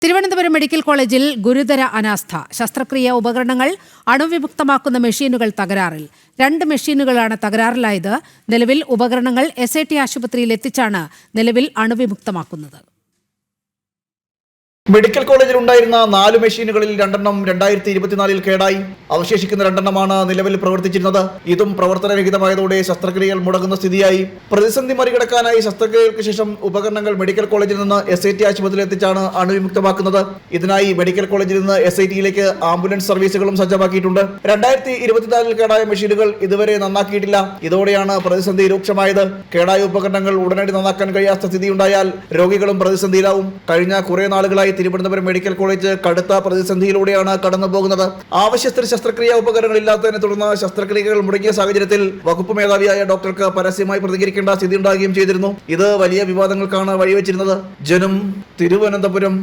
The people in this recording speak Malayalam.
തിരുവനന്തപുരം മെഡിക്കൽ കോളേജിൽ ഗുരുതര അനാസ്ഥ. ശസ്ത്രക്രിയ ഉപകരണങ്ങൾ അണുവിമുക്തമാക്കുന്ന മെഷീനുകൾ തകരാറിൽ. 2 മെഷീനുകളാണ് തകരാറിലായത്. നിലവിൽ ഉപകരണങ്ങൾ SAT ആശുപത്രിയിൽ എത്തിച്ചാണ് നിലവിൽ അണുവിമുക്തമാക്കുന്നത്. മെഡിക്കൽ കോളേജിൽ ഉണ്ടായിരുന്ന 4 മെഷീനുകളിൽ 2 2024 കേടായി. അവശേഷിക്കുന്ന 2 നിലവിൽ പ്രവർത്തിച്ചിരുന്നത്. ഇതും പ്രവർത്തനരഹിതമായതോടെ ശസ്ത്രക്രിയകൾ മുടങ്ങുന്ന സ്ഥിതിയായി. പ്രതിസന്ധി മറികടക്കാനായി ശസ്ത്രക്രിയകൾക്ക് ശേഷം ഉപകരണങ്ങൾ മെഡിക്കൽ കോളേജിൽ നിന്ന് SAT ആശുപത്രിയിൽ എത്തിച്ചാണ് അണുവിമുക്തമാക്കുന്നത്. ഇതിനായി മെഡിക്കൽ കോളേജിൽ നിന്ന് SATയിലേക്ക് ആംബുലൻസ് സർവീസുകളും സജ്ജമാക്കിയിട്ടുണ്ട്. 2024 കേടായ മെഷീനുകൾ ഇതുവരെ നന്നാക്കിയിട്ടില്ല. ഇതോടെയാണ് പ്രതിസന്ധി രൂക്ഷമായത്. കേടായ ഉപകരണങ്ങൾ ഉടനടി നന്നാക്കാൻ കഴിയാത്ത സ്ഥിതിയുണ്ടായാൽ രോഗികളും പ്രതിസന്ധിയിലാവും. കഴിഞ്ഞ കുറേ നാളുകളായി തിരുവനന്തപുരം മെഡിക്കൽ കോളേജ് കടുത്ത പ്രതിസന്ധിയിലൂടെയാണ് കടന്നുപോകുന്നത്. ആവശ്യത്തിന് ശസ്ത്രക്രിയാ ഉപകരണങ്ങൾ ഇല്ലാത്തതിനെ തുടർന്ന് ശസ്ത്രക്രിയകൾ മുടങ്ങിയ സാഹചര്യത്തിൽ വകുപ്പ് മേധാവിയായ ഡോക്ടർക്ക് പരസ്യമായി പ്രതികരിക്കേണ്ട സ്ഥിതി ഉണ്ടാകുകയും ചെയ്തിരുന്നു. ഇത് വലിയ വിവാദങ്ങൾക്കാണ് വഴിവെച്ചിരുന്നത്. ജനം, തിരുവനന്തപുരം.